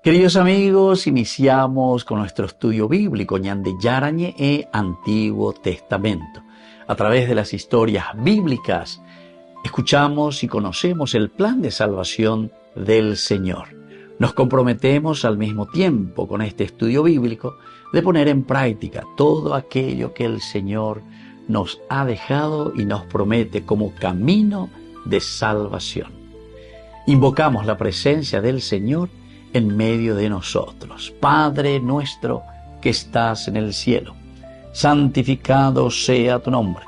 Queridos amigos, iniciamos con nuestro estudio bíblico Ñande Yarañe e Antiguo Testamento. A través de las historias bíblicas, escuchamos y conocemos el plan de salvación del Señor. Nos comprometemos al mismo tiempo con este estudio bíblico de poner en práctica todo aquello que el Señor nos ha dejado y nos promete como camino de salvación. Invocamos la presencia del Señor en medio de nosotros. Padre nuestro que estás en el cielo, santificado sea tu nombre.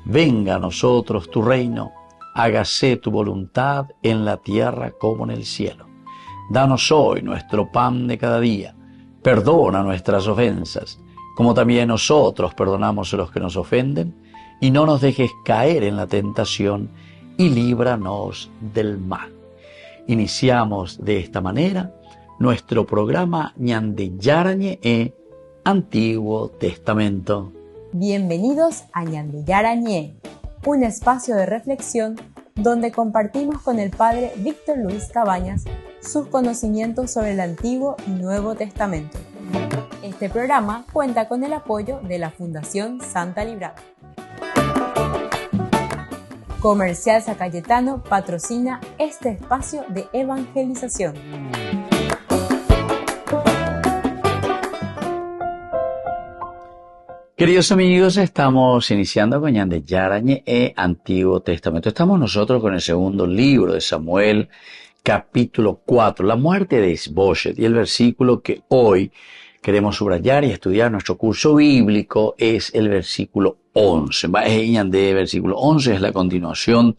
Venga a nosotros tu reino, hágase tu voluntad en la tierra como en el cielo. Danos hoy nuestro pan de cada día. Perdona nuestras ofensas, como también nosotros perdonamos a los que nos ofenden, y no nos dejes caer en la tentación, y líbranos del mal. Iniciamos de esta manera nuestro programa Ñande Yarañe e Antiguo Testamento. Bienvenidos a Ñande Yarañe, un espacio de reflexión donde compartimos con el Padre Víctor Luis Cabañas sus conocimientos sobre el Antiguo y Nuevo Testamento. Este programa cuenta con el apoyo de la Fundación Santa Librada. Comercial San Cayetano patrocina este espacio de evangelización. Queridos amigos, estamos iniciando con Ñande Yarañe e Antiguo Testamento. Estamos nosotros con el segundo libro de Samuel, capítulo 4, la muerte de Isboset, y el versículo que hoy queremos subrayar y estudiar nuestro curso bíblico es el versículo 11. Ñande, versículo 11 es la continuación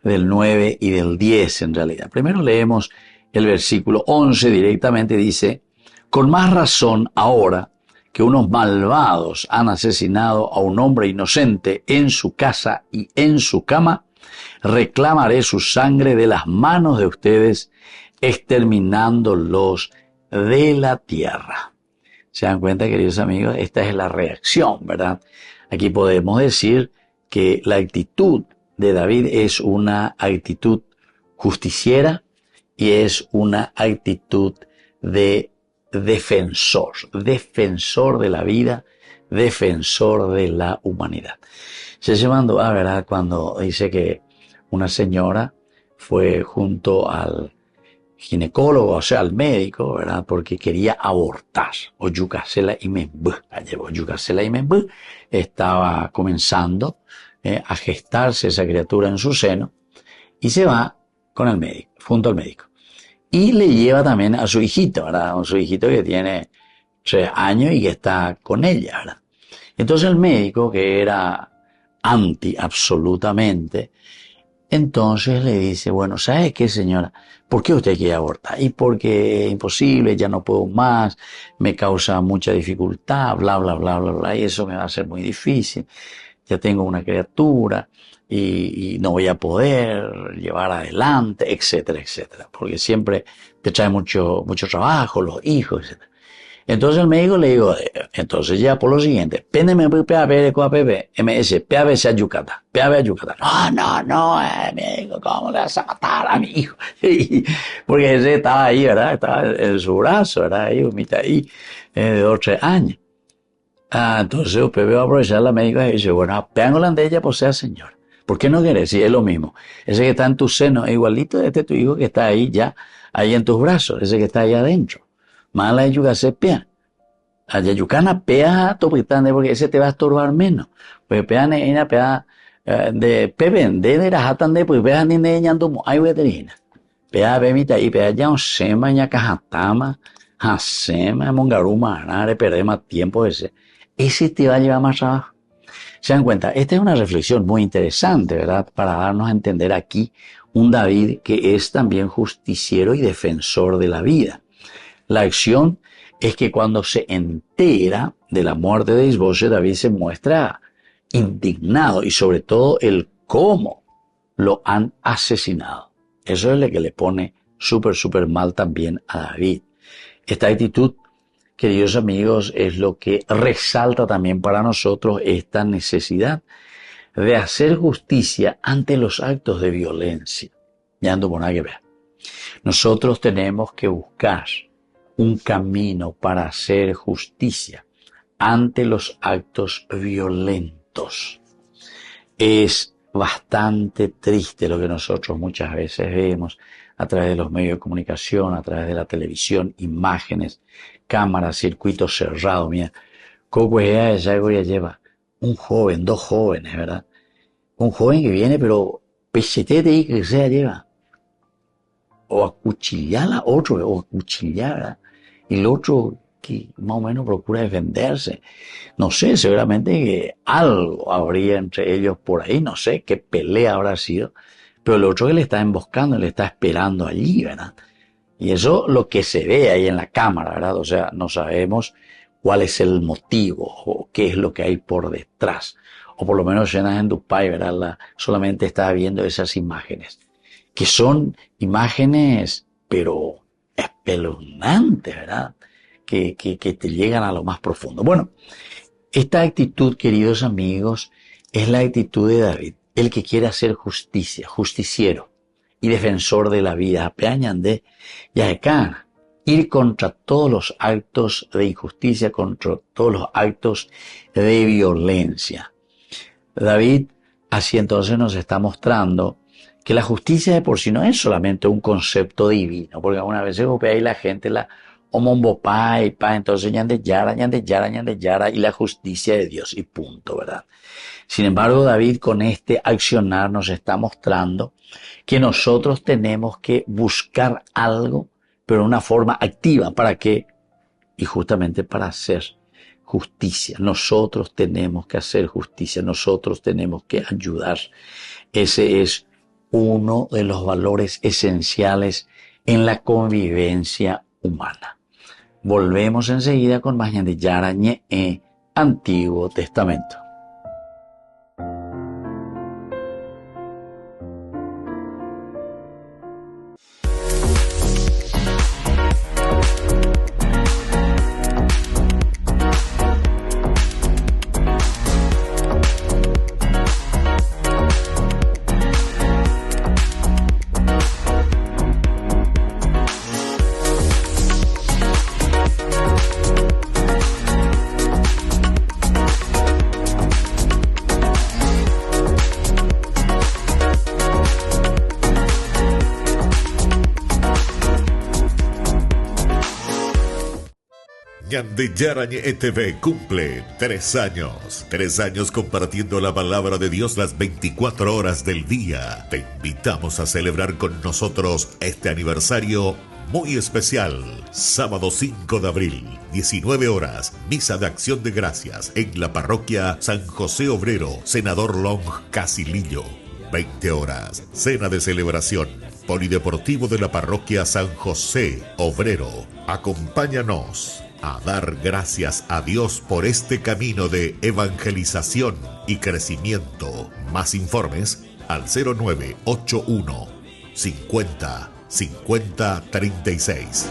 del 9 y del 10 en realidad. Primero leemos el versículo 11 directamente, dice: con más razón ahora que unos malvados han asesinado a un hombre inocente en su casa y en su cama, reclamaré su sangre de las manos de ustedes, exterminándolos de la tierra. ¿Se dan cuenta, queridos amigos? Esta es la reacción, ¿verdad? Aquí podemos decir que la actitud de David es una actitud justiciera y es una actitud de defensor de la vida, defensor de la humanidad. Se llevando a verdad cuando dice que una señora fue junto al ginecólogo, o sea, al médico, ¿verdad? Porque quería abortar. Estaba comenzando a gestarse esa criatura en su seno y se va con el médico, junto al médico. Y le lleva también a su hijito, ¿verdad? A su hijito que tiene 3 años y que está con ella, ¿verdad? Entonces el médico, que era absolutamente, entonces le dice: bueno, ¿sabe qué, señora? ¿Por qué usted quiere abortar? Y porque es imposible, ya no puedo más, me causa mucha dificultad, bla, bla, bla, bla, bla, y eso me va a ser muy difícil. Ya tengo una criatura y no voy a poder llevar adelante, etcétera, etcétera, porque siempre te trae mucho trabajo, los hijos, etcétera. Entonces el médico le digo, entonces ya por lo siguiente, péndeme MS, PABC a Yucatán. No, médico, ¿cómo le vas a matar a mi hijo? Porque ese estaba ahí, ¿verdad? Estaba en su brazo, ¿verdad? Ahí, ahí, de 2 o 3 años. Entonces usted va a aprovechar la médica y dice: bueno, péganlo de ella, pues sea señor. ¿Por qué no querés? Si es lo mismo. Ese que está en tu seno es igualito de tu hijo que está ahí ya, ahí en tus brazos, ese que está ahí adentro. Mala yucase pea. Allá yucana pea topitande porque ese te va a estorbar menos. Pues pea neina pea de peben de la jatan de pues pea ni de ñandomo ay veterina. Pea bemita y pea ya un sema ña cajatama, hasema mongaruma nare perder más tiempo ese. Ese te va a llevar más trabajo. Se dan cuenta, esta es una reflexión muy interesante, ¿verdad? Para darnos a entender aquí un David que es también justiciero y defensor de la vida. La acción es que cuando se entera de la muerte de Isboset, David se muestra indignado y sobre todo el cómo lo han asesinado. Eso es lo que le pone súper mal también a David. Esta actitud, queridos amigos, es lo que resalta también para nosotros esta necesidad de hacer justicia ante los actos de violencia. Ya ando por nada que ver. Nosotros tenemos que buscar un camino para hacer justicia ante los actos violentos. Es bastante triste lo que nosotros muchas veces vemos a través de los medios de comunicación, a través de la televisión, imágenes, cámaras, circuitos cerrados. Mira, Coco ya lleva un joven, dos jóvenes, ¿verdad? Un joven que viene, pero pechetete y que sea lleva. O acuchillar a otro, o acuchillar, ¿verdad? Y el otro que más o menos procura defenderse. No sé, seguramente que algo habría entre ellos por ahí, no sé qué pelea habrá sido, pero el otro que le está emboscando, le está esperando allí, ¿verdad? Y eso lo que se ve ahí en la cámara, ¿verdad? O sea, no sabemos cuál es el motivo o qué es lo que hay por detrás. O por lo menos en Dupay, ¿verdad? Solamente estaba viendo esas imágenes, que son imágenes, pero espeluznantes, ¿verdad? Que te llegan a lo más profundo. Bueno, esta actitud, queridos amigos, es la actitud de David, el que quiere hacer justicia, justiciero y defensor de la vida. Peañandé, y acá, ir contra todos los actos de injusticia, contra todos los actos de violencia. David, así entonces nos está mostrando que la justicia de por sí no es solamente un concepto divino, porque algunas veces ahí la gente la omombopa y pa, entonces ñande yara, y la justicia de Dios, y punto, ¿verdad? Sin embargo, David con este accionar nos está mostrando que nosotros tenemos que buscar algo, pero de una activa activa, ¿para qué? Y justamente para hacer justicia. Nosotros tenemos que hacer justicia, nosotros tenemos que ayudar. Ese es uno de los valores esenciales en la convivencia humana. Volvemos enseguida con más de Yarañe Antiguo Testamento. De Yarañe TV cumple 3 años. 3 años compartiendo la palabra de Dios las 24 horas del día. Te invitamos a celebrar con nosotros este aniversario muy especial. Sábado 5 de abril, 19 horas, misa de acción de gracias en la parroquia San José Obrero, Senador Long, Casilillo. 20 horas, cena de celebración, polideportivo de la parroquia San José Obrero. Acompáñanos a dar gracias a Dios por este camino de evangelización y crecimiento. Más informes al 0981 50 50 36.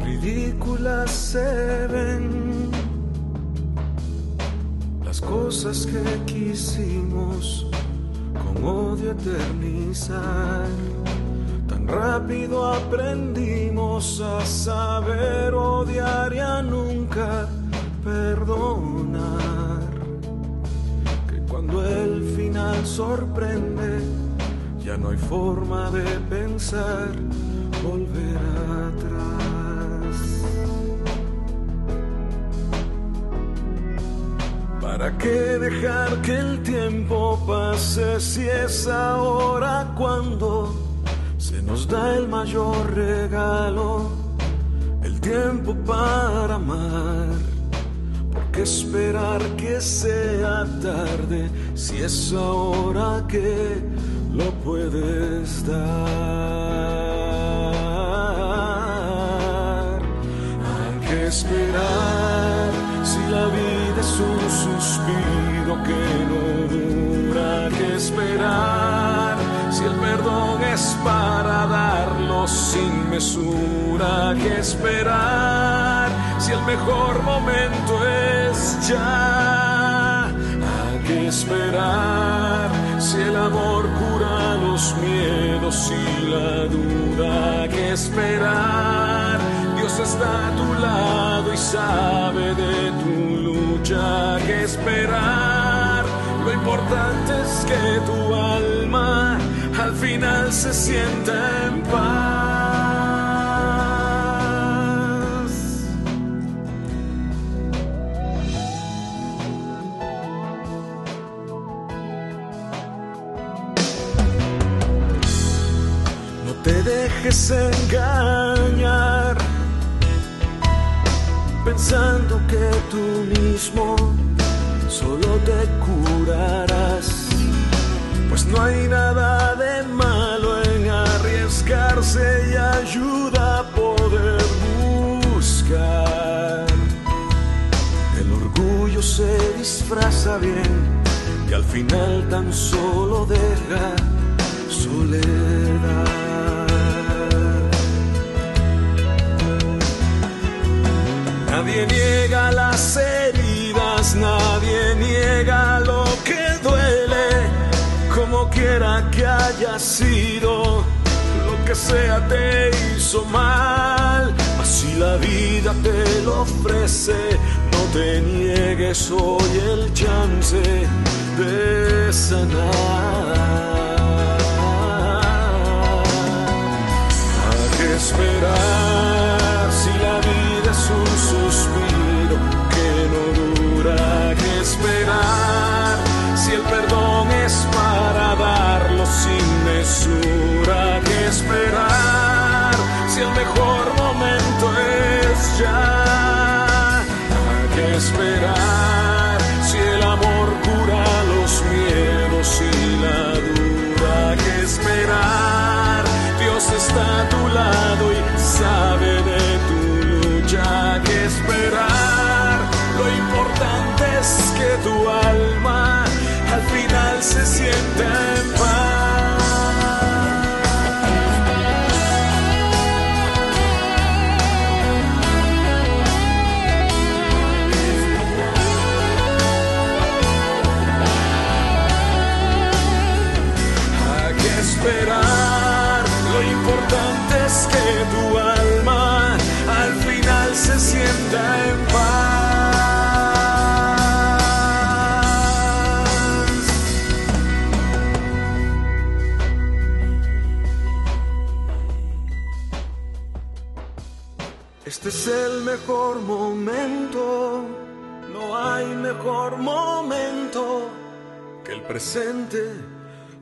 Ridículas se ven las cosas que quisimos con odio eternizar. Tan rápido aprendimos a saber odiar y a nunca perdonar, que cuando el final sorprende ya no hay forma de pensar volver atrás. ¿Para qué dejar que el tiempo pase si es ahora cuando se nos da el mayor regalo, el tiempo para amar? ¿Por qué esperar que sea tarde si es ahora que lo puedes dar? Hay que esperar si la vida es un suspiro que no dura. Hay que esperar si el perdón es para darlo sin mesura. Hay que esperar si el mejor momento es ya. Hay que esperar si el amor cura los miedos y la duda. Hay que esperar, Dios está a tu lado y sabe de tu lucha. Hay que esperar, lo importante es que tu alma al final se sienta en paz. No te dejes engañar pensando que tú mismo solo te curarás, pues no hay nada de malo en arriesgarse y ayuda a poder buscar. El orgullo se disfraza bien y al final tan solo deja soledad. Nadie niega las heridas, nadie niega lo que duele, como quiera que haya sido, lo que sea te hizo mal. Mas si la vida te lo ofrece, no te niegues hoy el chance de sanar. Hay que esperar si la vida es un suspiro que no dura. Hay que esperar si el perdón es para darlo sin mesura. Hay que esperar si el mejor momento es ya. Hay que esperar si el amor cura los miedos y la duda. Hay que esperar, Dios está a tu lado y sabe de tu lucha. Hay que esperar, lo importante es que tu alma al final se sienta en paz. Hay que esperar, lo importante es que tu alma al final se sienta en paz. Este es el mejor momento, no hay mejor momento que el presente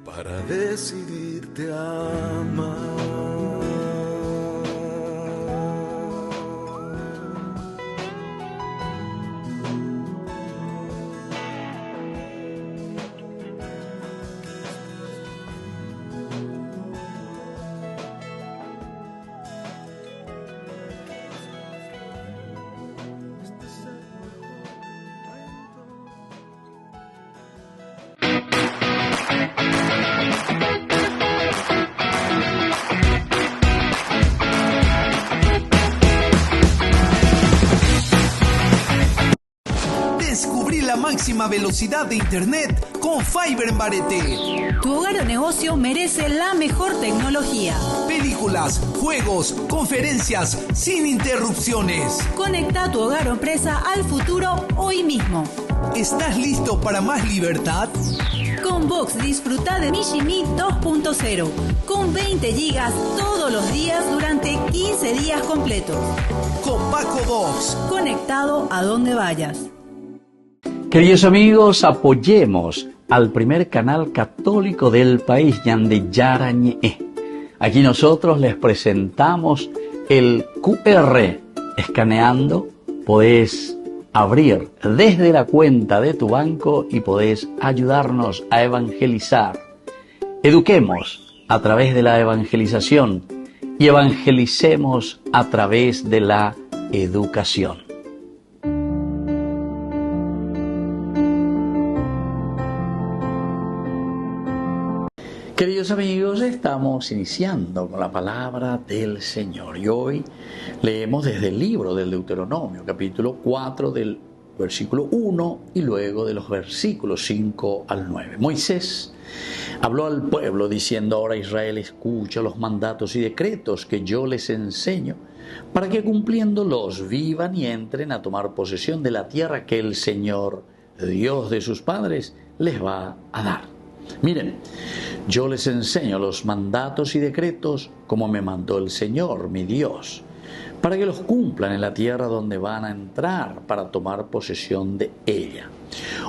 para decidirte a amar. Máxima velocidad de internet con Fiber en Barete. Tu hogar o negocio merece la mejor tecnología. Películas, juegos, conferencias sin interrupciones. Conecta tu hogar o empresa al futuro hoy mismo. ¿Estás listo para más libertad? Con Vox disfruta de Mishimi 2.0 con 20 gigas todos los días durante 15 días completos. Con Paco Vox. Conectado a donde vayas. Queridos amigos, apoyemos al primer canal católico del país, Ñande Yarañe. Aquí nosotros les presentamos el QR. Escaneando, podés abrir desde la cuenta de tu banco y podés ayudarnos a evangelizar. Eduquemos a través de la evangelización y evangelicemos a través de la educación. Queridos amigos, estamos iniciando con la palabra del Señor y hoy leemos desde el libro del Deuteronomio, capítulo 4 del versículo 1 y luego de los versículos 5 al 9. Moisés habló al pueblo diciendo: ahora Israel, escucha los mandatos y decretos que yo les enseño, para que cumpliéndolos vivan y entren a tomar posesión de la tierra que el Señor, Dios de sus padres, les va a dar. Miren, yo les enseño los mandatos y decretos como me mandó el Señor, mi Dios, para que los cumplan en la tierra donde van a entrar para tomar posesión de ella.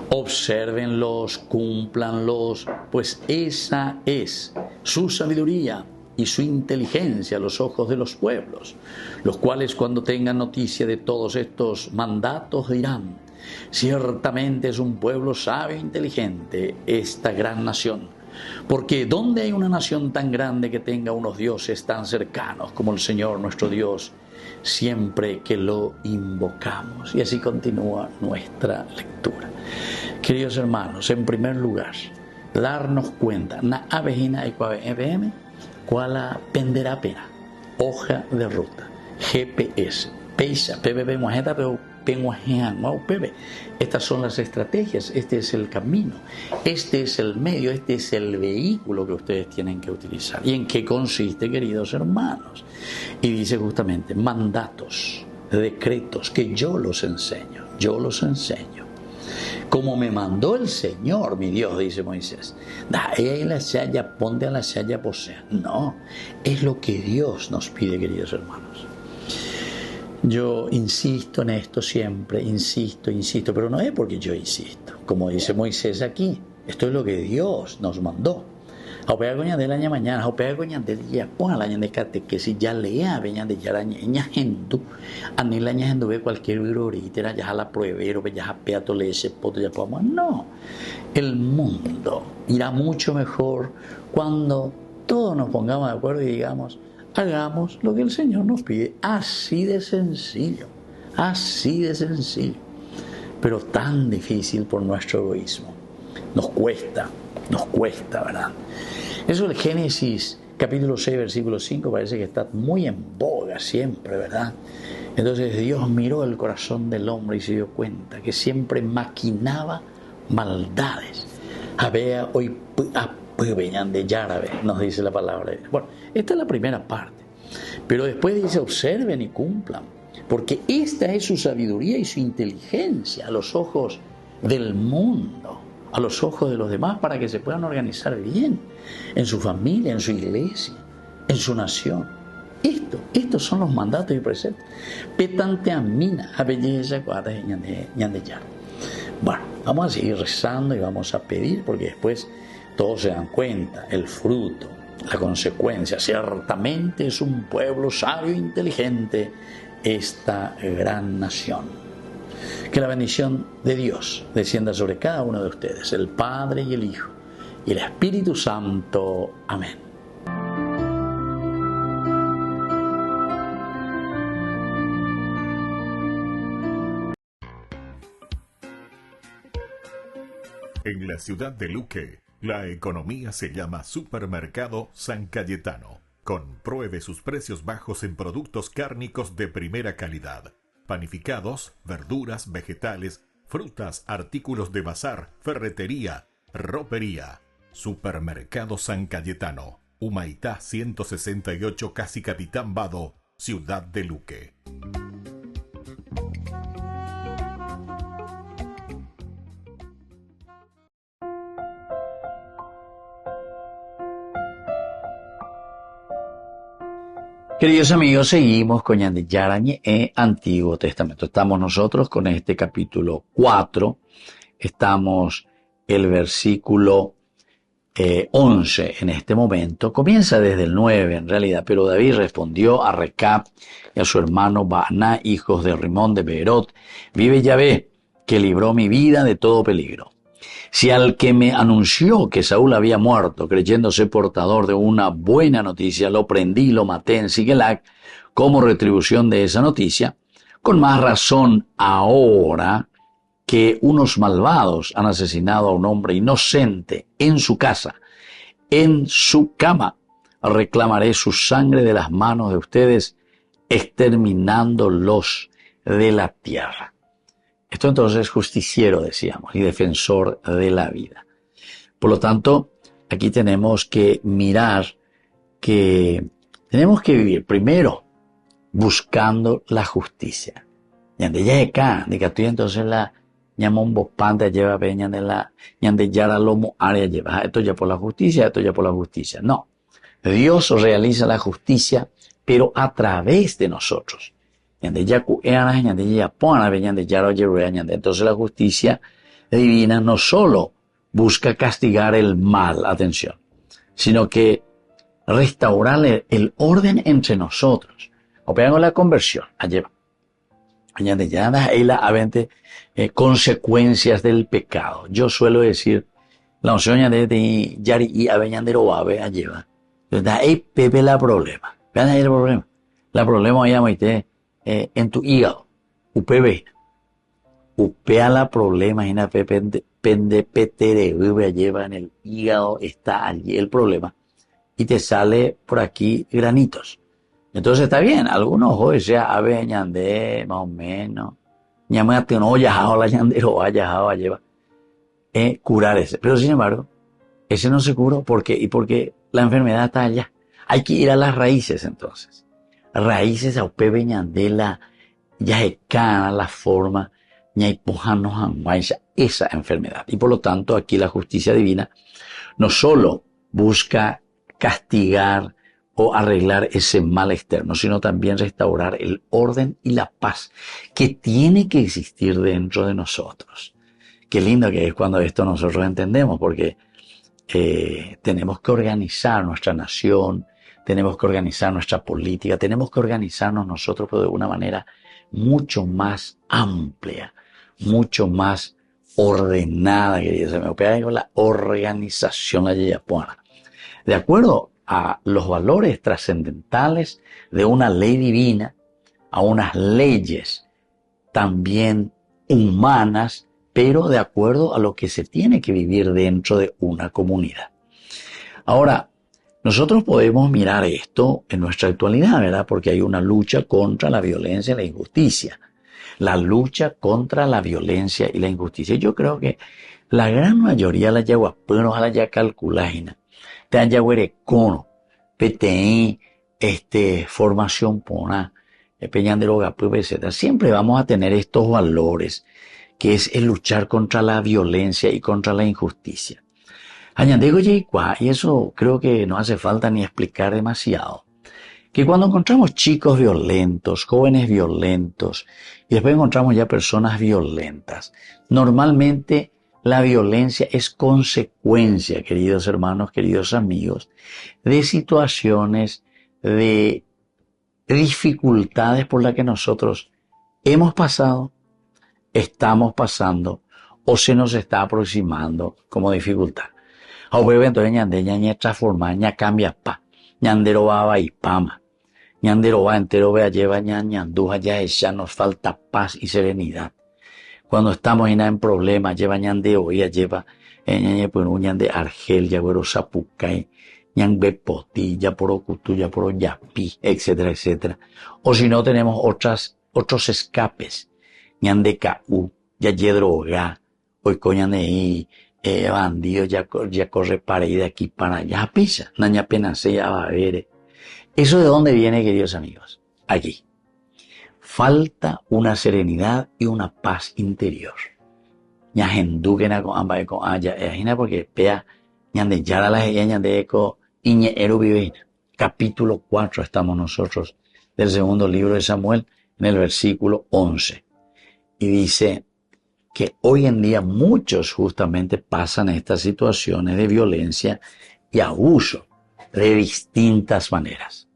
Obsérvenlos, cúmplanlos, pues esa es su sabiduría y su inteligencia a los ojos de los pueblos, los cuales cuando tengan noticia de todos estos mandatos dirán: ciertamente es un pueblo sabio e inteligente esta gran nación, porque ¿dónde hay una nación tan grande que tenga unos dioses tan cercanos como el Señor nuestro Dios, siempre que lo invocamos? Y así continúa nuestra lectura. Queridos hermanos, en primer lugar, darnos cuenta, na avejina EBM, cuál penderá pena, hoja de ruta, GPS, peisa, PBB, mojeta, pero estas son las estrategias, este es el camino, este es el medio, este es el vehículo que ustedes tienen que utilizar. ¿Y en qué consiste, queridos hermanos? Y dice justamente: mandatos, decretos que yo los enseño, como me mandó el Señor, mi Dios, dice Moisés. Ponte a la saya posea. No, es lo que Dios nos pide, queridos hermanos. Yo insisto en esto siempre, insisto, pero no es porque yo insisto. Como dice Moisés aquí, esto es lo que Dios nos mandó. Aupea coña del año mañana, aupea coña del día, pon al año de catequesis, ya lea, veña de yaraña, gente, anila aña gente ve cualquier virolítera, ya la pruebero, ya peato le ese poto, ya podemos. No, el mundo irá mucho mejor cuando todos nos pongamos de acuerdo y digamos: hagamos lo que el Señor nos pide. Así de sencillo, pero tan difícil por nuestro egoísmo. Nos cuesta, ¿verdad? Eso del Génesis capítulo 6, versículo 5 parece que está muy en boga siempre, ¿verdad? Entonces Dios miró el corazón del hombre y se dio cuenta que siempre maquinaba maldades. Había hoy de Yarabe, nos dice la palabra de Dios. Bueno, esta es la primera parte, pero después dice: observen y cumplan, porque esta es su sabiduría y su inteligencia a los ojos del mundo, a los ojos de los demás, para que se puedan organizar bien en su familia, en su iglesia, en su nación. Estos son los mandatos y preceptos. Petante amina, a belleza, ñande yar. Bueno, vamos a seguir rezando y vamos a pedir, porque después todos se dan cuenta, el fruto, la consecuencia. Ciertamente es un pueblo sabio e inteligente esta gran nación. Que la bendición de Dios descienda sobre cada uno de ustedes, el Padre y el Hijo y el Espíritu Santo. Amén. En la ciudad de Luque, la economía se llama Supermercado San Cayetano. Compruebe sus precios bajos en productos cárnicos de primera calidad. Panificados, verduras, vegetales, frutas, artículos de bazar, ferretería, ropería. Supermercado San Cayetano, Humaitá 168, Casi Capitán Vado, Ciudad de Luque. Queridos amigos, seguimos con Ñande Yarañe Antiguo Testamento. Estamos nosotros con este capítulo 4 estamos el versículo 11 en este momento. Comienza desde el 9 en realidad, pero David respondió a Recab y a su hermano Baana, hijos de Rimón de Beerot: vive Yahvé, que libró mi vida de todo peligro. Si al que me anunció que Saúl había muerto, creyéndose portador de una buena noticia, lo prendí y lo maté en Sigelac como retribución de esa noticia, con más razón ahora que unos malvados han asesinado a un hombre inocente en su casa, en su cama, reclamaré su sangre de las manos de ustedes, exterminándolos de la tierra. Esto entonces es justiciero, decíamos, y defensor de la vida. Por lo tanto, aquí tenemos que mirar que tenemos que vivir primero buscando la justicia. Yande ya acá, de que tú entonces la llamamos bopante lleva peña de la yande yara lomo área lleva. Esto ya por la justicia, esto ya por la justicia. No. Dios realiza la justicia, pero a través de nosotros. Entonces la justicia divina no solo busca castigar el mal, atención, sino que restaurar el orden entre nosotros. Operando la conversión, allá consecuencias del pecado. Yo suelo decir, la opción de Yari y Aveñandero Babe allá. Entonces, Pepe la problema. Vean ahí el problema. La problema ya me en tu hígado, UPB, upea la problema, en la pendepetere, lleva en el hígado, está allí el problema, y te sale por aquí granitos. Entonces está bien, algunos hoy sea ave ñande, más o menos, ñamate no, yajao la ñandero, yajao lleva, curar ese. Pero sin embargo, ese no se curó, porque la enfermedad está allá. Hay que ir a las raíces entonces. Raíces a upebe ñandela, ya ecana la forma, ña ipojanos anguaisa, esa enfermedad. Y por lo tanto, aquí la justicia divina no solo busca castigar o arreglar ese mal externo, sino también restaurar el orden y la paz que tiene que existir dentro de nosotros. Qué lindo que es cuando esto nosotros entendemos, porque tenemos que organizar nuestra nación, tenemos que organizar nuestra política, tenemos que organizarnos nosotros, pero de una manera mucho más amplia, mucho más ordenada, que se me opera con la organización la yayapuana. De acuerdo a los valores trascendentales de una ley divina, a unas leyes también humanas, pero de acuerdo a lo que se tiene que vivir dentro de una comunidad. Ahora, nosotros podemos mirar esto en nuestra actualidad, ¿verdad? Porque hay una lucha contra la violencia y la injusticia. La lucha contra la violencia y la injusticia. Yo creo que la gran mayoría de las yaguaperos a la ya calculaina, te han yaguerecono, PTI, formación pona, peñandero gapu, etc. Siempre vamos a tener estos valores, que es el luchar contra la violencia y contra la injusticia. Añadigo y eso creo que no hace falta ni explicar demasiado, que cuando encontramos chicos violentos, jóvenes violentos, y después encontramos ya personas violentas, normalmente la violencia es consecuencia, queridos hermanos, queridos amigos, de situaciones, de dificultades por las que nosotros hemos pasado, estamos pasando o se nos está aproximando como dificultad. Entonces ñande ña transforma, ña cambia pa, ñandero va y pama, ñandero va entero vea lleva ñanduja ya nos falta paz y serenidad. Cuando estamos en problemas, lleva ñande oía, lleva ñande argel, ya güero zapucay, ñambe poti, ya por ocutu, ya por yapi, etcétera, etcétera. O si no tenemos otros escapes, ñande caú, ya droga, hoy coñande bandido ya corre para ir de aquí para allá, pisa, naña apenas se ya va a ver. ¿Eso de dónde viene, queridos amigos? Aquí. Falta una serenidad y una paz interior. Ña gendúquena con ambas con allá, porque pea ñande yara la ñande eco iñe eru viveina. Capítulo 4 estamos nosotros del segundo libro de Samuel en el versículo 11. Y dice, que hoy en día muchos justamente pasan estas situaciones de violencia y abuso de distintas maneras.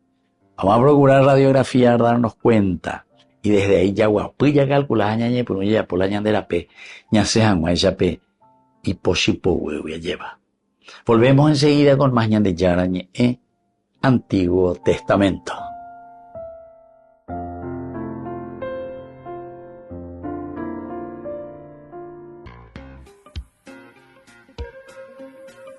Vamos a procurar radiografiar, darnos cuenta, y desde ahí ya guapilla calcular ñañe por ya por la ñandera p ñasean guaya p y poshipo huevia lleva. Volvemos enseguida con más ñande yarañe Antiguo Testamento.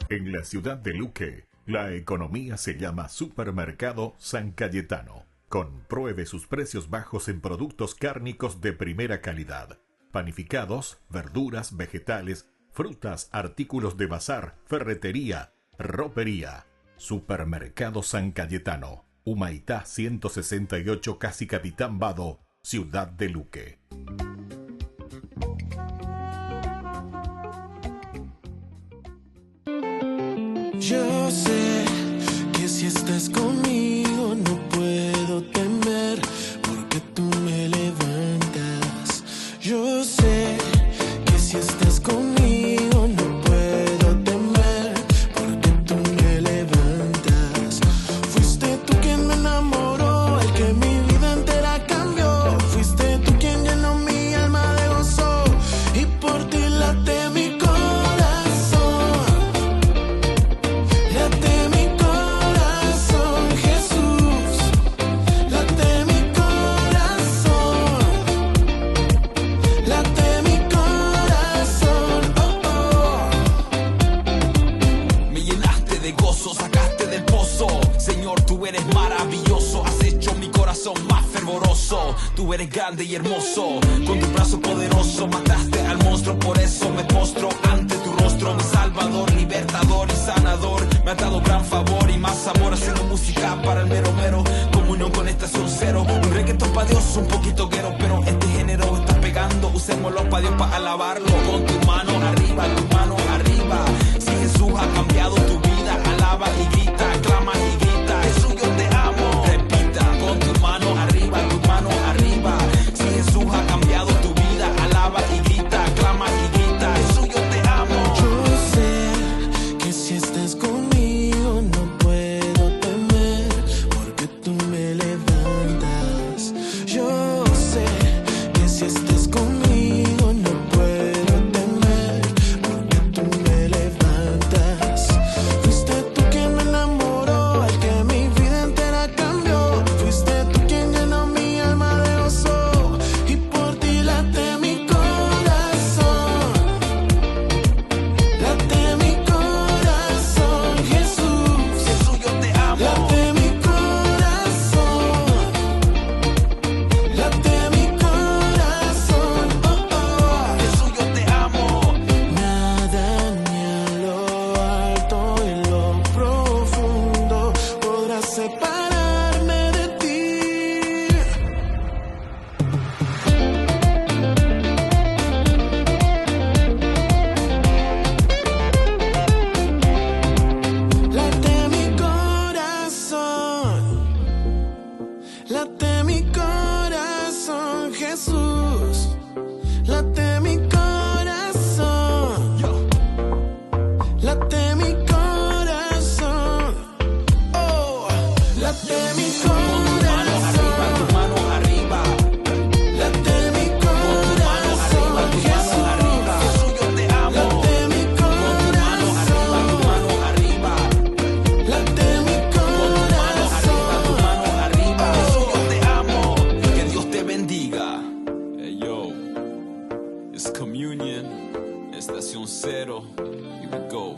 En la ciudad de Luque, la economía se llama Supermercado San Cayetano. Compruebe sus precios bajos en productos cárnicos de primera calidad. Panificados, verduras, vegetales, frutas, artículos de bazar, ferretería, ropería. Supermercado San Cayetano. Humaitá 168, Casi Capitán Vado, Ciudad de Luque. Yo sé que si estás conmigo no puedo temer, porque tú me levantas. Yo sé que si estás conmigo no puedo temer, porque tú me levantas. Fuiste tú quien me enamoró, el que mi vida entera cambió. Fuiste tú quien llenó mi alma de gozo, y por ti late mi corazón. Tú eres grande y hermoso, con tu brazo poderoso mataste al monstruo, por eso me postro ante tu rostro, mi salvador, libertador y sanador. Me ha dado gran favor y más amor, haciendo música para el mero mero, comunión con Estación Cero. Un reggaetón pa' Dios, un poquito guero, pero este género está pegando, usémoslo pa' Dios pa' alabarlo. Con tu mano arriba, si Jesús ha cambiado tu vida, alaba y grita, clama y grita, Jesús yo te amo. Repita, con tu mano arriba, si Jesús ha cambiado tu vida, alaba y grita, clama y grita, Jesús yo te amo. Yo sé que si estás conmigo no puedo temer, porque tú me levantas. Yo sé que si estás conmigo no puedo temer, porque tú me levantas. Fuiste tú quien me enamoró, el que mi vida entera cambió. Fuiste tú quien llenó mi alma de gozo, y por ti late mi corazón. Late mi corazón, Jesús. Jesús yo te amo. Late mi corazón. Late mi corazón. Oh, oh. Jesús yo te amo. Nada ni en lo alto y en lo profundo podrá separarme de ti. Late mi corazón, late mi corazón, Jesús. Late mi corazón, late mi corazón, oh, late mi corazón, Tu mano arriba, late mi corazón, Jesús. Jesús yo te amo. Late mi corazón, Mano arriba, late mi tu corazón. mano arriba, Jesús yo te amo. Que Dios te bendiga. Hey yo, it's communion, Estación Cero, here we go.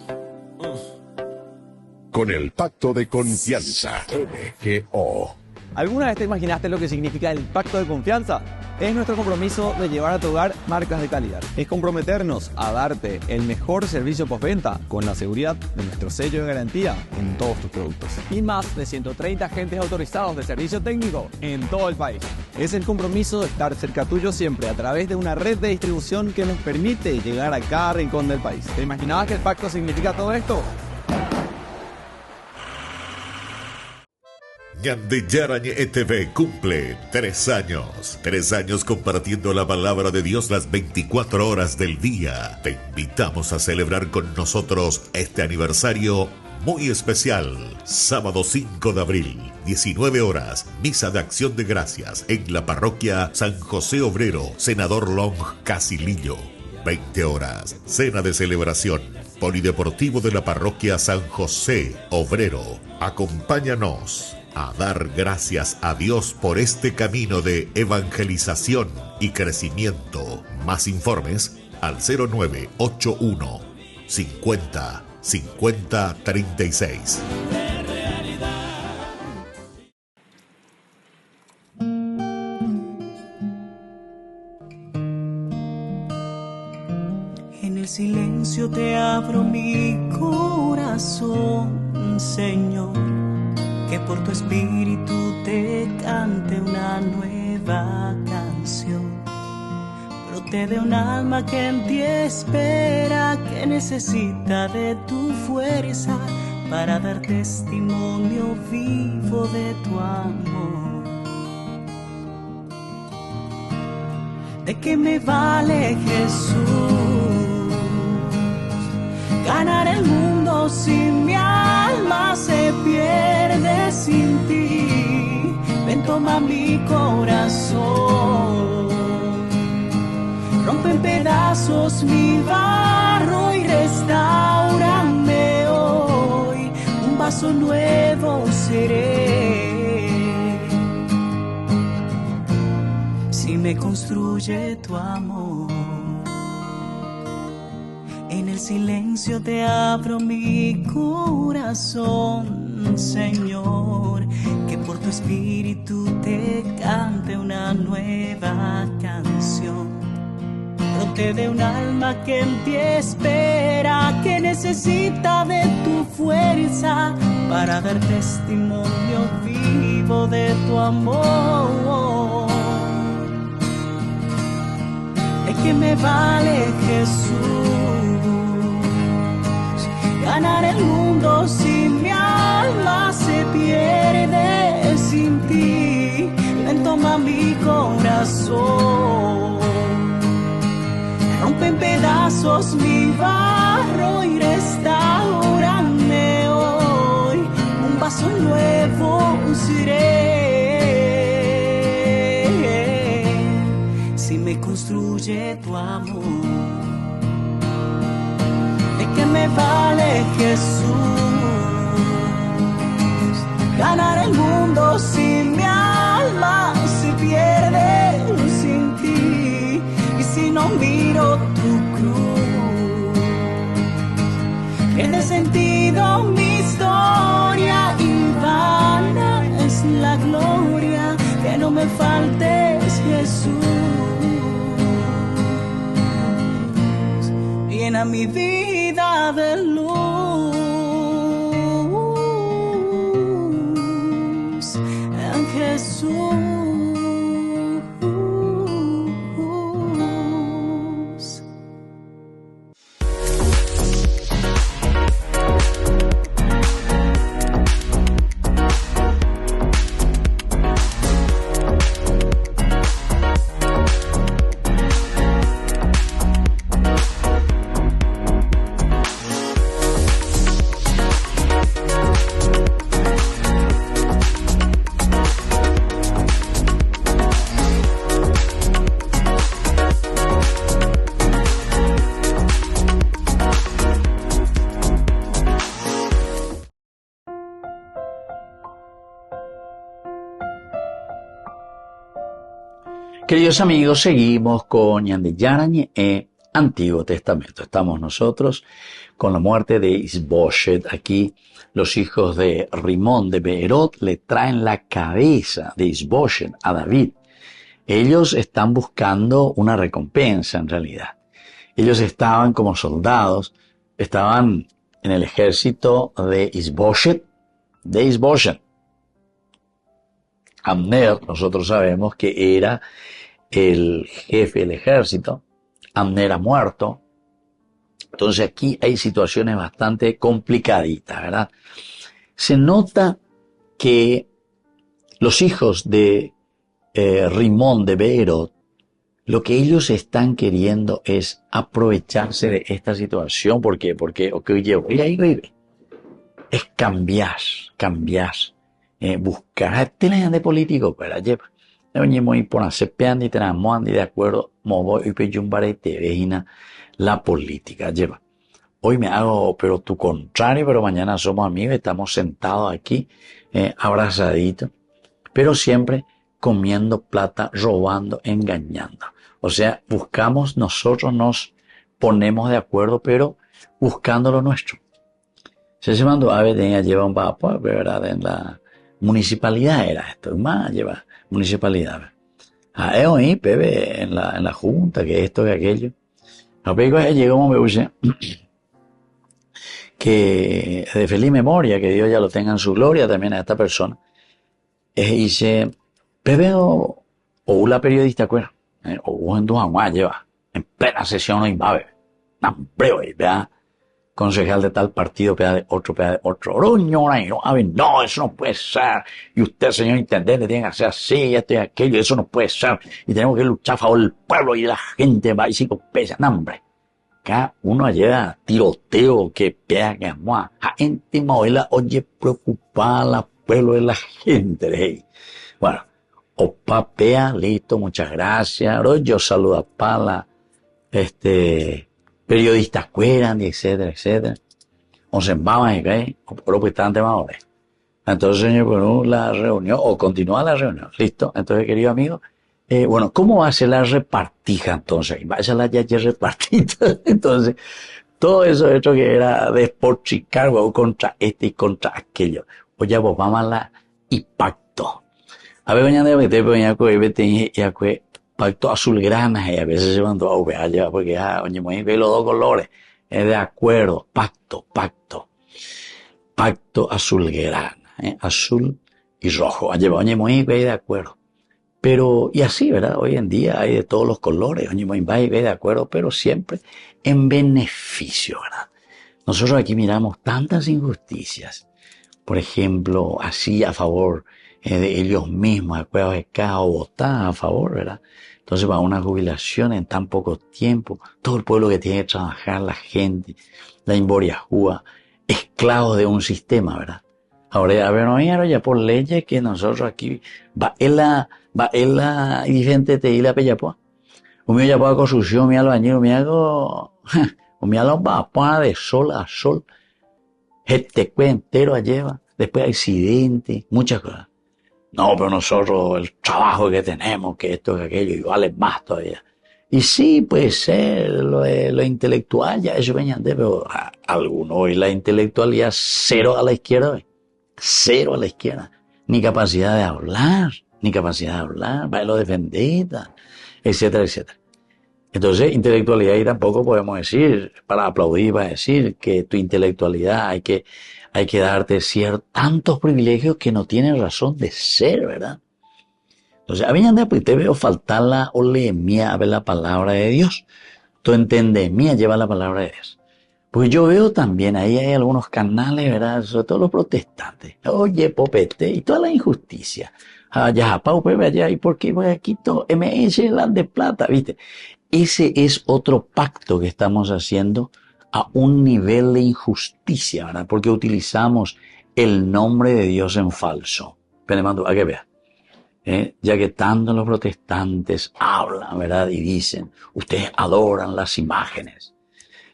Con el pacto de confianza. MGO. ¿Alguna vez te imaginaste lo que significa el pacto de confianza? Es nuestro compromiso de llevar a tu hogar marcas de calidad. Es comprometernos a darte el mejor servicio postventa con la seguridad de nuestro sello de garantía en todos tus productos. Y más de 130 agentes autorizados de servicio técnico en todo el país. Es el compromiso de estar cerca tuyo siempre a través de una red de distribución que nos permite llegar a cada rincón del país. ¿Te imaginabas que el pacto significa todo esto? Ñandillarañe ETV cumple 3 años. 3 años compartiendo la palabra de Dios las 24 horas del día. Te invitamos a celebrar con nosotros este aniversario muy especial. Sábado 5 de abril, 19 horas, misa de acción de gracias en la parroquia San José Obrero, Senador Long, Casilillo. 20 horas, cena de celebración, polideportivo de la parroquia San José Obrero. Acompáñanos a dar gracias a Dios por este camino de evangelización y crecimiento. Más informes al 0981 50 50 36. En el silencio te abro mi corazón, Señor, que por tu espíritu te cante una nueva canción. Brote de un alma que en ti espera, que necesita de tu fuerza para dar testimonio vivo de tu amor. ¿De qué me vale, Jesús, ganar el mundo si mi alma se pierde sin ti? Ven, toma mi corazón, rompe en pedazos mi barro y restáurame hoy. Un vaso nuevo seré si me construye tu amor. En el silencio te abro mi corazón, Señor, que por tu espíritu te cante una nueva canción. Brote de un alma que en ti espera, que necesita de tu fuerza para dar testimonio vivo de tu amor. ¿De qué me vale, Jesús, ganar el mundo si mi alma se pierde sin ti? Ven, toma mi corazón, rompe en pedazos mi barro y restáurame hoy. Un vaso nuevo seré si me construye tu amor. ¿De qué me vale, Jesús, ganar el mundo si mi alma se pierde sin ti? Y si no miro tu cruz, pierde sentido mi historia y vana es la gloria. Que no me faltes, Jesús, llena mi vida de luz en Jesús. Queridos amigos, seguimos con Ñandillarañe e Antiguo Testamento. Estamos nosotros con la muerte de Isboshet. Aquí los hijos de Rimón de Beerot le traen la cabeza de Isboshet a David. Ellos están buscando una recompensa en realidad. Ellos estaban como soldados, estaban en el ejército de Isboshet. Abner, nosotros sabemos que era el jefe del ejército. Abner ha muerto. Entonces aquí hay situaciones bastante complicaditas, ¿verdad? Se nota que Los hijos de Rimón de Beerot, lo que ellos están queriendo es aprovecharse de esta situación. ¿Por qué? Porque, es cambiar, buscar tela de político para llevar. Oye, muy por hacer peandi, tenemos de acuerdo, movo y peyumbare te vejina la política lleva. Hoy me hago, pero tu contrario, pero mañana somos amigos, estamos sentados aquí, abrazaditos, pero siempre comiendo plata, robando, engañando. O sea, buscamos, nosotros nos ponemos de acuerdo, pero buscando lo nuestro. Se mandó a ver, lleva un papá, ¿verdad? En la municipalidad era esto, más lleva municipalidad. Oí, Pepe, en la junta, que esto, que aquello. A Pepe llegó, me puse, que de feliz memoria, que Dios ya lo tenga en su gloria también a esta persona. Dice, Pepe o una periodista, ¿cuera? O en Duhamá lleva, en plena sesión no imbabe. Nambre, ¿verdad? Concejal de tal partido, peda de otro. No, eso no puede ser. Y usted, señor intendente, tiene que hacer así, esto y aquello, eso no puede ser. Y tenemos que luchar a favor del pueblo y la gente va y 5 pesos. No, hombre. Acá uno lleva tiroteo que pega que amor. A gente moela, oye, preocupada la pueblo de la gente. Hey. Bueno, opa, pea, listo, muchas gracias. Yo saludo a Pala, periodistas cueran, etcétera, etcétera. O se embaban y caen, o pues están temadores. Entonces, señor, bueno, la reunión, o continúa la reunión, listo. Entonces, querido amigo, bueno, ¿cómo va a ser la repartija entonces? Va a ser la ya repartita. Entonces, todo eso hecho que era despotricar, contra este y contra aquello. Oye, pues vamos a la y pacto. A ver, mañana de pacto azulgrana, y a veces se mandó a UVA ya, porque oye, muy bien los dos colores, es de acuerdo, pacto azulgrana, azul y rojo, oye, muy bien de acuerdo. Pero, y así, ¿verdad? Hoy en día hay de todos los colores, oye, muy bien de acuerdo, pero siempre en beneficio, ¿verdad? Nosotros aquí miramos tantas injusticias, por ejemplo, así a favor de ellos mismos, acuerdos de cada o votar a favor, ¿verdad? Entonces, para una jubilación en tan poco tiempo, todo el pueblo que tiene que trabajar, la gente, la imboriajúa, esclavos de un sistema, ¿verdad? Ahora, a ver, no ya por leyes que nosotros aquí, va en la dirigente te y la pellapua. Un mío ya para construcción, mira los años, mira los va de sol a sol. Este entero lleva, después accidentes, muchas cosas. No, pero nosotros, el trabajo que tenemos, que esto, que aquello, y vale más todavía. Y sí, puede ser, lo intelectual, ya eso venían de, pero algunos hoy la intelectualidad cero a la izquierda, cero a la izquierda. Ni capacidad de hablar, para lo defender, etcétera, etcétera. Entonces, intelectualidad y tampoco podemos decir, para aplaudir, para decir que tu intelectualidad hay que darte tantos privilegios que no tienen razón de ser, ¿verdad? Entonces, a mí pues te veo faltar la olemía a ver la palabra de Dios. Tu entendemía lleva la palabra de Dios. Pues yo veo también, ahí hay algunos canales, ¿verdad? Sobre todo los protestantes. Oye, popete, y toda la injusticia. Ya, Pau, Pepe, allá, ¿y por qué voy aquí todo? MS, las de plata, ¿viste? Ese es otro pacto que estamos haciendo a un nivel de injusticia, ¿verdad? Porque utilizamos el nombre de Dios en falso. Pero mando a que vea. Ya que tanto los protestantes hablan, ¿verdad? Y dicen, ustedes adoran las imágenes.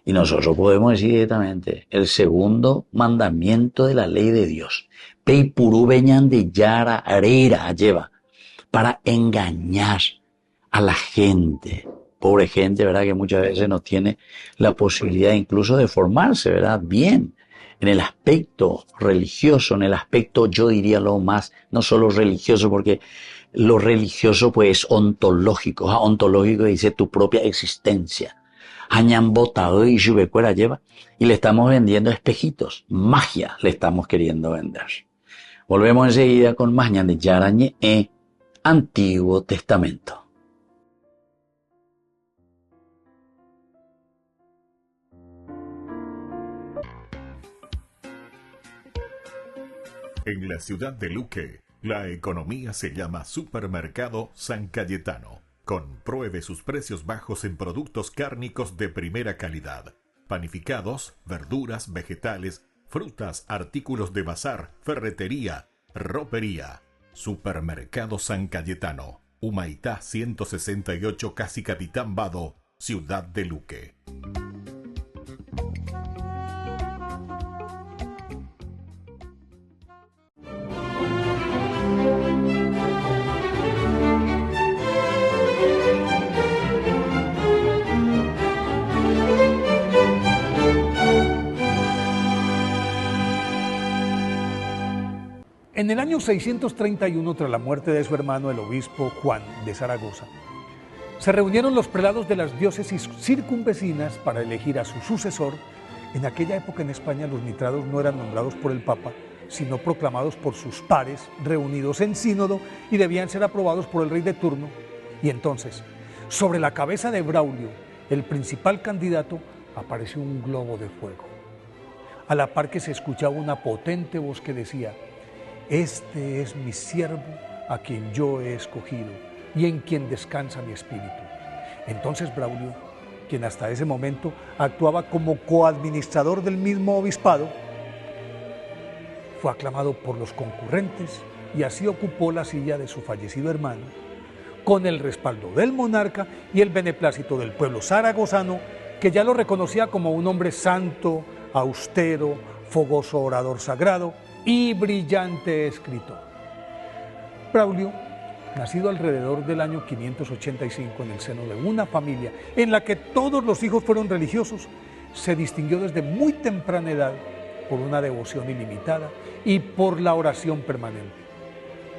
Y nosotros podemos decir directamente, el segundo mandamiento de la ley de Dios, Peipurú veñan de Yara Arera lleva, para engañar a la gente. Pobre gente, ¿verdad? Que muchas veces no tiene la posibilidad incluso de formarse, ¿verdad? Bien, en el aspecto religioso, en el aspecto, yo diría lo más, no solo religioso, porque lo religioso pues es ontológico, ontológico dice tu propia existencia. Hañan botado y Yubecuera lleva, y le estamos vendiendo espejitos, magia le estamos queriendo vender. Volvemos enseguida con más Ñan de Yarañe Antiguo Testamento. En la ciudad de Luque, La economía se llama Supermercado San Cayetano. Compruebe sus precios bajos en productos cárnicos de primera calidad. Panificados, verduras, vegetales, frutas, artículos de bazar, ferretería, ropería. Supermercado San Cayetano. Humaitá 168, Casi Capitán Vado, Ciudad de Luque. En el año 631, tras la muerte de su hermano, el obispo Juan de Zaragoza, se reunieron los prelados de las diócesis circunvecinas para elegir a su sucesor. En aquella época en España los mitrados no eran nombrados por el Papa, sino proclamados por sus pares, reunidos en sínodo, y debían ser aprobados por el rey de turno. Y entonces, sobre la cabeza de Braulio, el principal candidato, apareció un globo de fuego. A la par que se escuchaba una potente voz que decía: este es mi siervo, a quien yo he escogido, y en quien descansa mi espíritu. Entonces Braulio, quien hasta ese momento actuaba como coadministrador del mismo obispado, fue aclamado por los concurrentes y así ocupó la silla de su fallecido hermano, con el respaldo del monarca y el beneplácito del pueblo zaragozano, que ya lo reconocía como un hombre santo, austero, fogoso orador sagrado y brillante escritor. Braulio, nacido alrededor del año 585 en el seno de una familia en la que todos los hijos fueron religiosos, se distinguió desde muy temprana edad por una devoción ilimitada y por la oración permanente,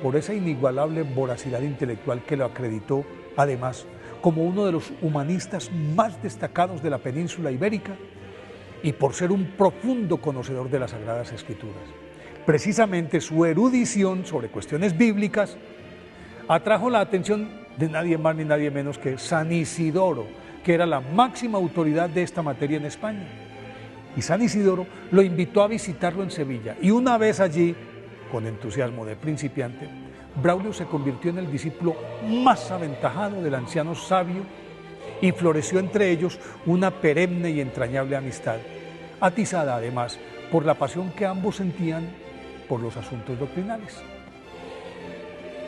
por esa inigualable voracidad intelectual que lo acreditó, además, como uno de los humanistas más destacados de la península ibérica y por ser un profundo conocedor de las Sagradas Escrituras. Precisamente su erudición sobre cuestiones bíblicas atrajo la atención de nadie más ni nadie menos que San Isidoro, que era la máxima autoridad de esta materia en España. Y San Isidoro lo invitó a visitarlo en Sevilla, y una vez allí, con entusiasmo de principiante, Braulio se convirtió en el discípulo más aventajado del anciano sabio y floreció entre ellos una perenne y entrañable amistad, atizada además por la pasión que ambos sentían por los asuntos doctrinales.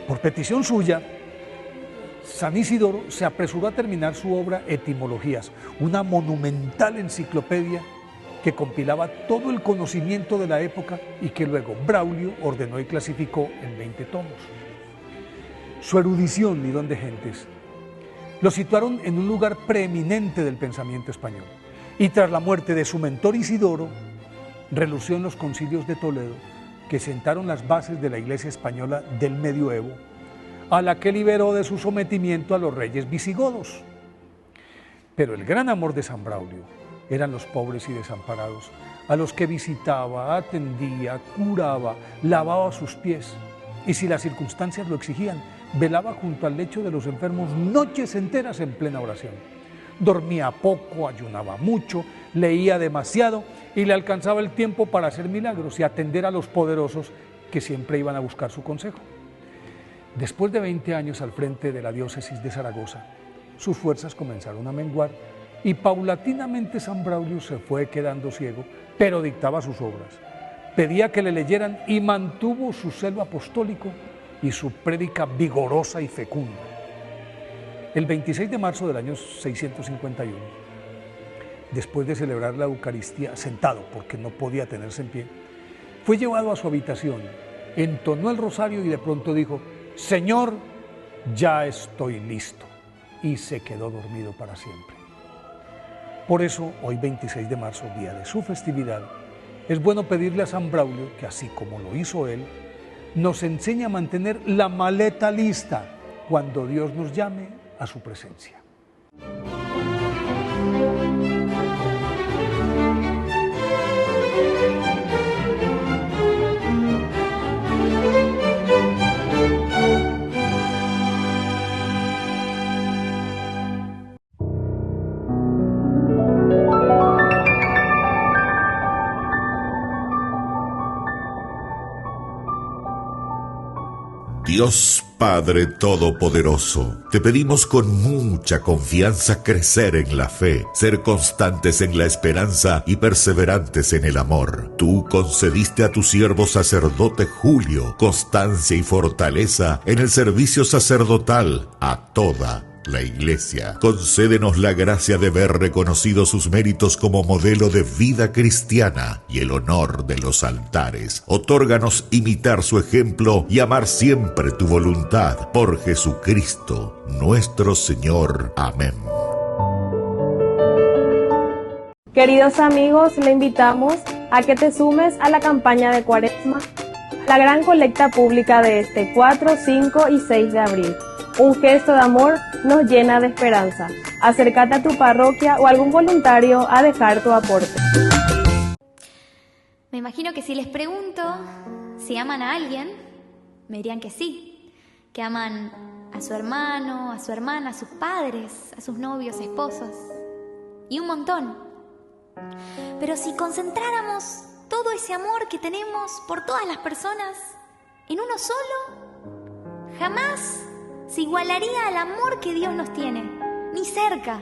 Por petición suya, San Isidoro se apresuró a terminar su obra Etimologías, una monumental enciclopedia que compilaba todo el conocimiento de la época y que luego Braulio ordenó y clasificó en 20 tomos. Su erudición y don de gentes lo situaron en un lugar preeminente del pensamiento español, y tras la muerte de su mentor Isidoro, relució en los concilios de Toledo, que sentaron las bases de la Iglesia española del medioevo, a la que liberó de su sometimiento a los reyes visigodos. Pero el gran amor de San Braulio eran los pobres y desamparados, a los que visitaba, atendía, curaba, lavaba sus pies, y si las circunstancias lo exigían, velaba junto al lecho de los enfermos noches enteras en plena oración. Dormía poco, ayunaba mucho, leía demasiado y le alcanzaba el tiempo para hacer milagros y atender a los poderosos que siempre iban a buscar su consejo. Después de 20 años al frente de la diócesis de Zaragoza, sus fuerzas comenzaron a menguar y paulatinamente San Braulio se fue quedando ciego, pero dictaba sus obras, pedía que le leyeran y mantuvo su celo apostólico y su prédica vigorosa y fecunda. El 26 de marzo del año 651, después de celebrar la Eucaristía sentado porque no podía tenerse en pie, fue llevado a su habitación, entonó el rosario y de pronto dijo: «Señor, ya estoy listo», y se quedó dormido para siempre. Por eso, hoy 26 de marzo, día de su festividad, es bueno pedirle a San Braulio que, así como lo hizo él, nos enseñe a mantener la maleta lista cuando Dios nos llame a su presencia. Dios Padre Todopoderoso, te pedimos con mucha confianza crecer en la fe, ser constantes en la esperanza y perseverantes en el amor. Tú concediste a tu siervo sacerdote Julio constancia y fortaleza en el servicio sacerdotal a toda la Iglesia. Concédenos la gracia de ver reconocidos sus méritos como modelo de vida cristiana y el honor de los altares. Otórganos imitar su ejemplo y amar siempre tu voluntad. Por Jesucristo, nuestro Señor. Amén. Queridos amigos, le invitamos a que te sumes a la campaña de Cuaresma, la gran colecta pública de este 4, 5 y 6 de abril. Un gesto de amor nos llena de esperanza. Acércate a tu parroquia o algún voluntario a dejar tu aporte. Me imagino que si les pregunto si aman a alguien, me dirían que sí, que aman a su hermano, a su hermana, a sus padres, a sus novios, esposos y un montón. Pero si concentráramos todo ese amor que tenemos por todas las personas en uno solo, jamás se igualaría al amor que Dios nos tiene, ni cerca.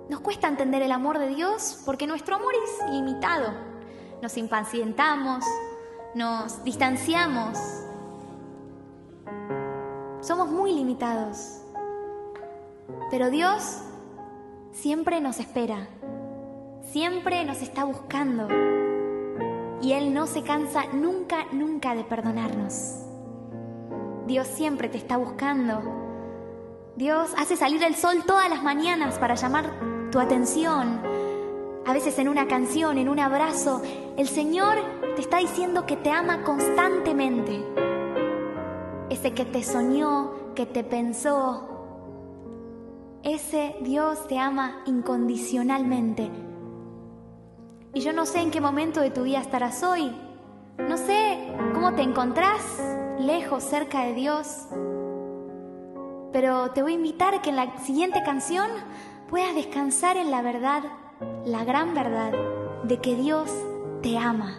Nos cuesta entender el amor de Dios porque nuestro amor es limitado. Nos impacientamos, nos distanciamos. Somos muy limitados. Pero Dios siempre nos espera, siempre nos está buscando. Y Él no se cansa nunca, nunca de perdonarnos. Dios siempre te está buscando. Dios hace salir el sol todas las mañanas para llamar tu atención. A veces en una canción, en un abrazo, el Señor te está diciendo que te ama constantemente. Ese que te soñó, que te pensó, ese Dios te ama incondicionalmente. Y yo no sé en qué momento de tu vida estarás hoy. No sé cómo te encontrás, lejos, cerca de Dios. Pero te voy a invitar a que en la siguiente canción puedas descansar en la verdad, la gran verdad, de que Dios te ama,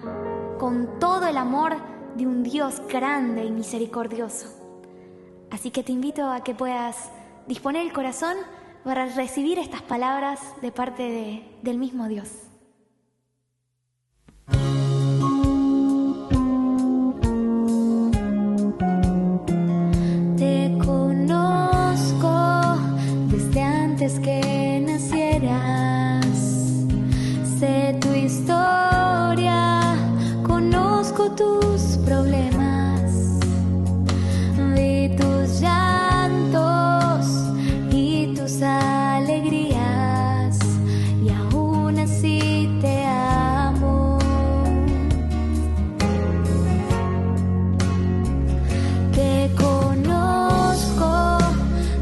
con todo el amor de un Dios grande y misericordioso. Así que te invito a que puedas disponer el corazón para recibir estas palabras de parte del mismo Dios. Que nacieras, sé tu historia, conozco tus problemas, vi tus llantos y tus alegrías, y aún así te amo. Te conozco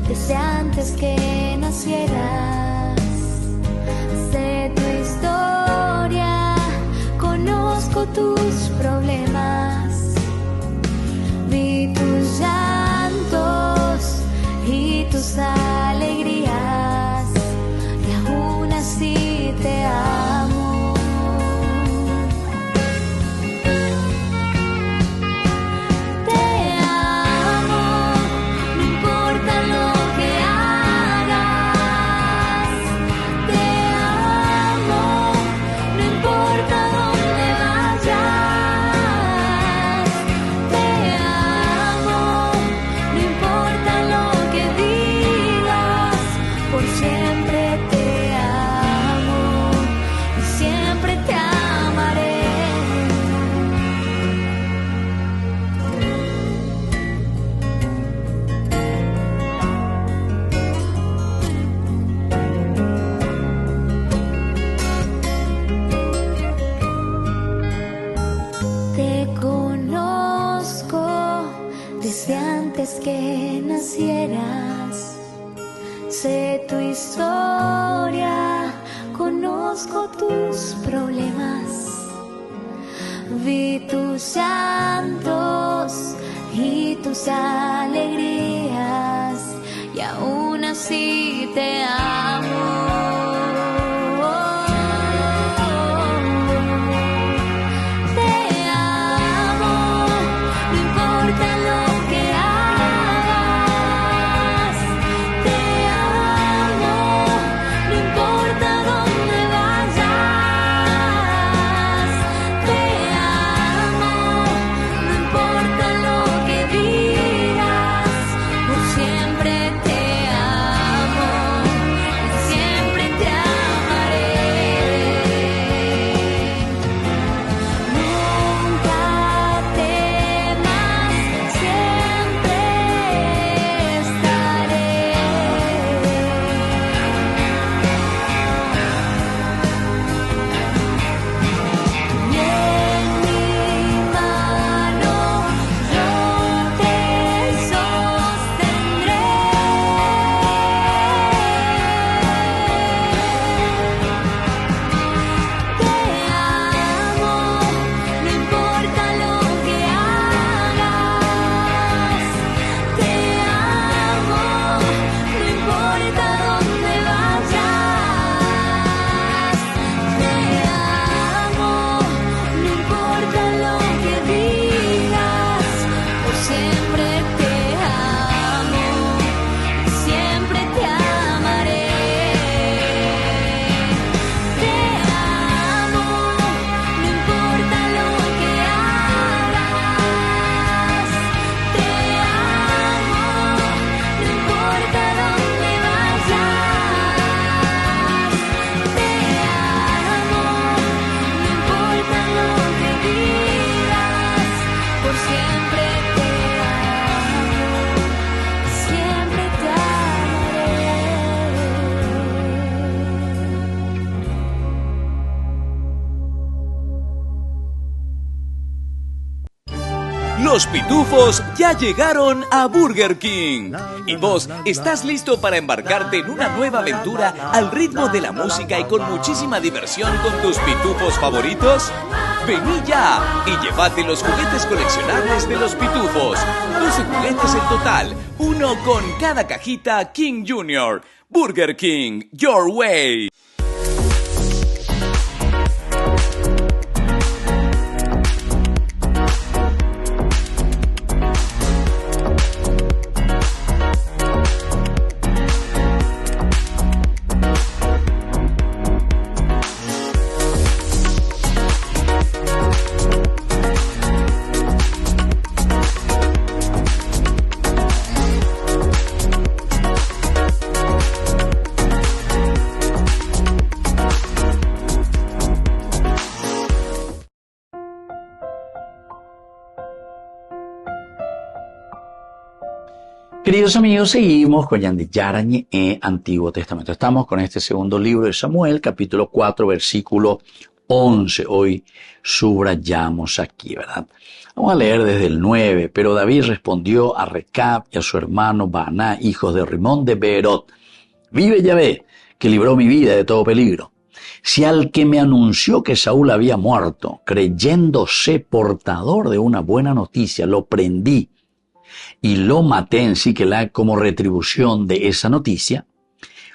desde antes que sé tu historia, conozco tus problemas, vi tus llantos y tus alegrías, y aún así te amo. Que nacieras, sé tu historia, conozco tus problemas, vi tus llantos y tus alegrías, y aún así te amo. Te amo, no importa Los pitufos ya llegaron a Burger King. ¿Y vos estás listo para embarcarte en una nueva aventura al ritmo de la música y con muchísima diversión con tus pitufos favoritos? Vení ya y llévate los juguetes coleccionables de los pitufos. 12 juguetes en total, uno con cada cajita King Jr. Burger King, your way. Queridos amigos, seguimos con Yandi Yarañe en Antiguo Testamento. Estamos con este segundo libro de Samuel, capítulo 4, versículo 11. Hoy subrayamos aquí, ¿verdad? Vamos a leer desde el 9. Pero David respondió a Recab y a su hermano Baaná, hijos de Rimón de Beerot: vive Yahvé, que libró mi vida de todo peligro. Si al que me anunció que Saúl había muerto, creyéndose portador de una buena noticia, lo prendí y lo maté en Siquelá como retribución de esa noticia,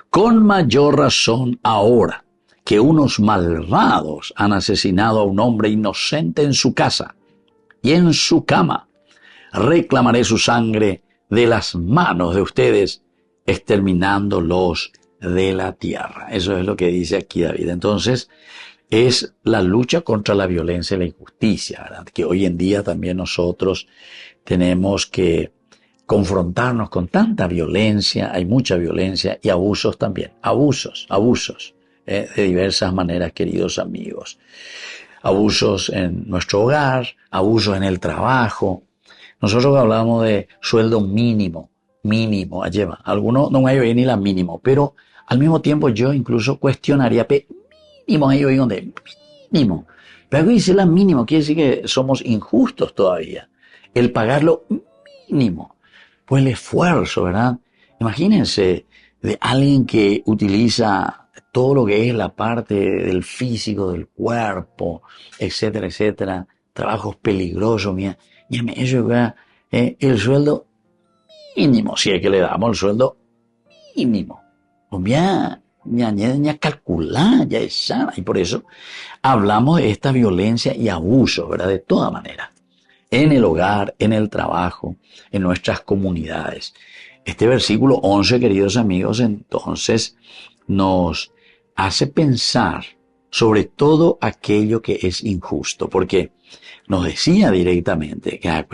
con mayor razón ahora que unos malvados han asesinado a un hombre inocente en su casa y en su cama, reclamaré su sangre de las manos de ustedes, exterminándolos de la tierra. Eso es lo que dice aquí David. Entonces, es la lucha contra la violencia y la injusticia, ¿verdad? Que hoy en día también nosotros tenemos que confrontarnos con tanta violencia. Hay mucha violencia y abusos también. Abusos, de diversas maneras, queridos amigos. Abusos en nuestro hogar, abusos en el trabajo. Nosotros hablamos de sueldo mínimo, lleva. Algunos no hay ni la mínimo, pero al mismo tiempo yo incluso cuestionaría, mínimo, ahí donde mínimo. Pero aquí dice la mínimo, quiere decir que somos injustos todavía. El pagarlo mínimo. Pues el esfuerzo, ¿verdad? Imagínense de alguien que utiliza todo lo que es la parte del físico, del cuerpo, etcétera, etcétera. Trabajos peligrosos, mira. Eso el sueldo mínimo, si es que le damos el sueldo mínimo. Pues ya calcular, ya es sana. Y por eso hablamos de esta violencia y abuso, ¿verdad? De toda manera. En el hogar, en el trabajo, en nuestras comunidades. Este versículo 11, queridos amigos, entonces nos hace pensar sobre todo aquello que es injusto, porque nos decía directamente que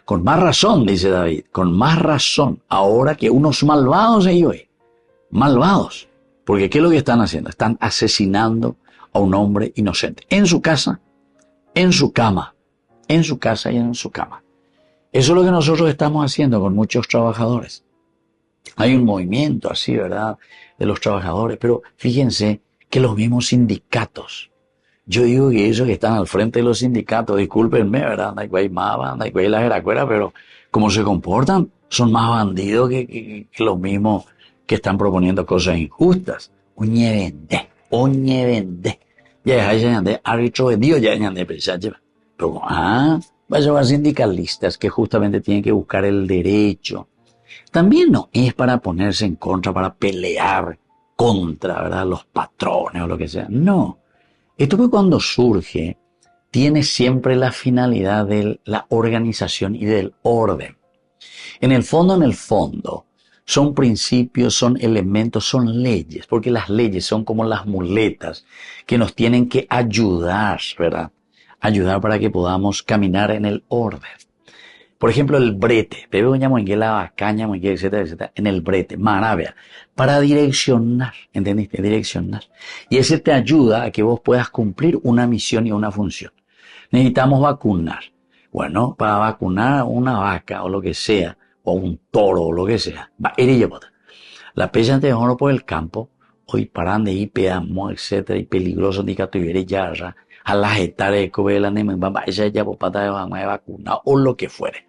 con más razón, dice David, con más razón, ahora que unos malvados malvados, porque ¿qué es lo que están haciendo? Están asesinando a un hombre inocente en su casa, en su cama, en su casa y en su cama. Eso es lo que nosotros estamos haciendo con muchos trabajadores. Hay un movimiento así, ¿verdad?, de los trabajadores, pero fíjense que los mismos sindicatos, yo digo que ellos que están al frente de los sindicatos, discúlpenme, ¿verdad?, pero como se comportan, son más bandidos que los mismos que están proponiendo cosas injustas. Oñe vende. Ya árbitro vendido, pero vaya a sindicalistas que justamente tienen que buscar el derecho. También no es para ponerse en contra, para pelear contra, ¿verdad?, los patrones o lo que sea. No. Esto que cuando surge tiene siempre la finalidad de la organización y del orden. En el fondo, son principios, son elementos, son leyes, porque las leyes son como las muletas que nos tienen que ayudar, ¿verdad? Ayudar para que podamos caminar en el orden. Por ejemplo, el brete, etcétera, en el brete, maravilla, para direccionar, ¿entendiste? Direccionar. Y ese te ayuda a que vos puedas cumplir una misión y una función. Necesitamos vacunar. Bueno, para vacunar a una vaca o lo que sea, o un toro o lo que sea, la pecha te dejó por el campo, hoy paran de ir, pedamos, etcétera, y peligroso, ni que tuviera yarra, a las hectáreas de la nemba, ella ya pata de vacuna o lo que fuere.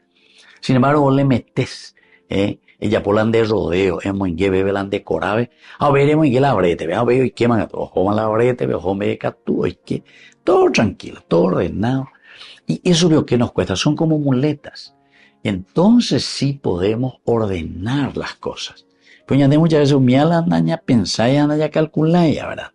Sin embargo, vos le metes, ella polan de rodeo, hemos en que bebelan de corabe, a ver, hemos en que la brete, a ver, y queman a todos, joman la brete, ojo, me catú, y que todo tranquilo, todo ordenado. Y eso lo que nos cuesta, son como muletas. Entonces sí podemos ordenar las cosas. Pues ya de muchas veces la andaña pensar y andaña calcular, ¿verdad?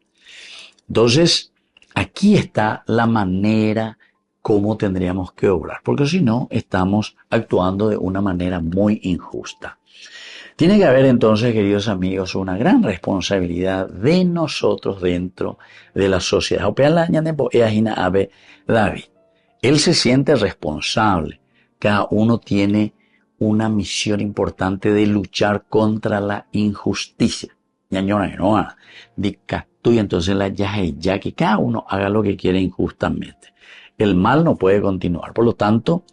Entonces, aquí está la manera cómo tendríamos que obrar, porque si no, estamos actuando de una manera muy injusta. Tiene que haber entonces, queridos amigos, una gran responsabilidad de nosotros dentro de la sociedad. David, él se siente responsable. Cada uno tiene una misión importante de luchar contra la injusticia. Y entonces ya que cada uno haga lo que quiere injustamente. El mal no puede continuar. Por lo tanto,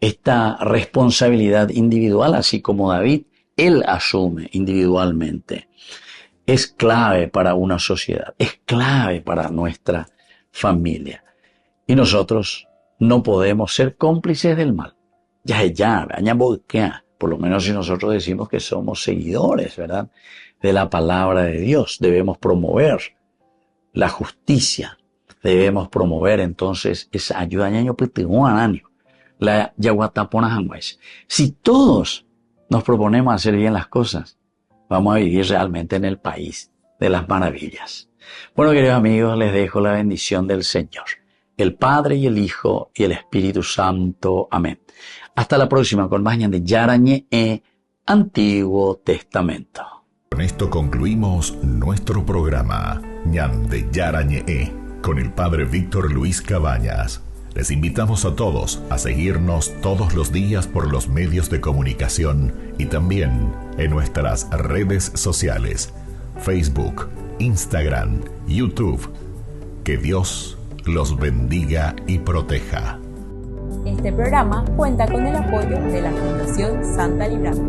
esta responsabilidad individual, así como David, él asume individualmente, es clave para una sociedad, es clave para nuestra familia. Y nosotros no podemos ser cómplices del mal. Por lo menos si nosotros decimos que somos seguidores, ¿verdad?, de la palabra de Dios, debemos promover la justicia, debemos promover entonces esa ayuda. Si todos nos proponemos hacer bien las cosas, vamos a vivir realmente en el país de las maravillas. Bueno, queridos amigos, les dejo la bendición del Señor, el Padre y el Hijo y el Espíritu Santo. Amén. Hasta la próxima con más de Yarañe Antiguo Testamento. Con esto concluimos nuestro programa Ñan de Yarañe con el Padre Víctor Luis Cabañas. Les invitamos a todos a seguirnos todos los días por los medios de comunicación y también en nuestras redes sociales, Facebook, Instagram, YouTube. Que Dios los bendiga y proteja. Este programa cuenta con el apoyo de la Fundación Santa Librada.